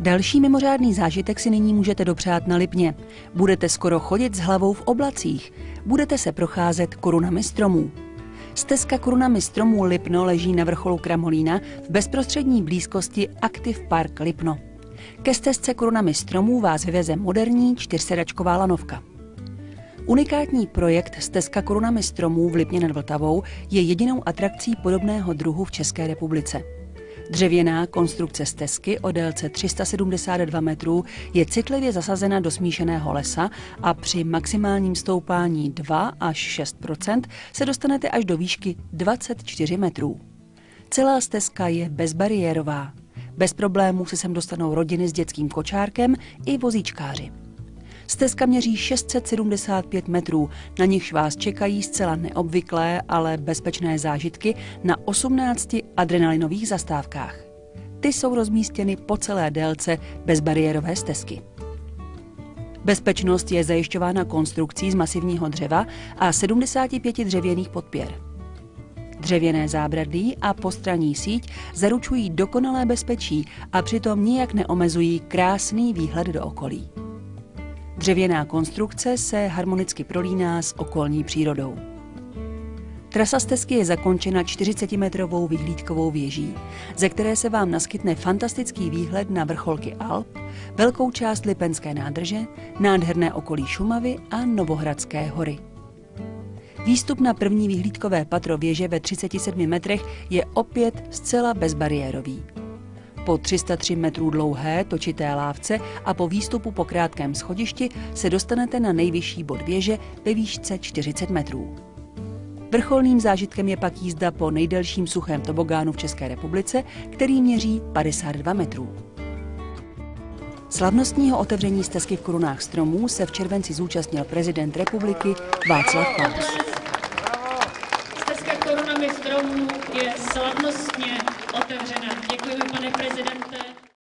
Další mimořádný zážitek si nyní můžete dopřát na Lipně. Budete skoro chodit s hlavou v oblacích. Budete se procházet korunami stromů. Stezka korunami stromů Lipno leží na vrcholu Kramolína v bezprostřední blízkosti Active Park Lipno. Ke stezce korunami stromů vás vyveze moderní čtyřsedačková lanovka. Unikátní projekt Stezka korunami stromů v Lipně nad Vltavou je jedinou atrakcí podobného druhu v České republice. Dřevěná konstrukce stezky o délce 372 metrů je citlivě zasazena do smíšeného lesa a při maximálním stoupání 2 až 6 % se dostanete až do výšky 24 metrů. Celá stezka je bezbariérová. Bez problémů se sem dostanou rodiny s dětským kočárkem i vozíčkáři. Stezka měří 675 metrů, na nichž vás čekají zcela neobvyklé, ale bezpečné zážitky na 18 adrenalinových zastávkách. Ty jsou rozmístěny po celé délce bezbariérové stezky. Bezpečnost je zajišťována konstrukcí z masivního dřeva a 75 dřevěných podpěr. Dřevěné zábradlí a postranní síť zaručují dokonalé bezpečí a přitom nijak neomezují krásný výhled do okolí. Dřevěná konstrukce se harmonicky prolíná s okolní přírodou. Trasa stezky je zakončena 40-metrovou vyhlídkovou věží, ze které se vám naskytne fantastický výhled na vrcholky Alp, velkou část Lipenské nádrže, nádherné okolí Šumavy a Novohradské hory. Výstup na první vyhlídkové patro věže ve 37 metrech je opět zcela bezbariérový. Po 303 metrů dlouhé točité lávce a po výstupu po krátkém schodišti se dostanete na nejvyšší bod věže ve výšce 40 metrů. Vrcholným zážitkem je pak jízda po nejdelším suchém tobogánu v České republice, který měří 52 metrů. Slavnostního otevření stezky v korunách stromů se v červenci zúčastnil prezident republiky Václav Klaus. Stezka korunami stromů je slavnostně otevřena.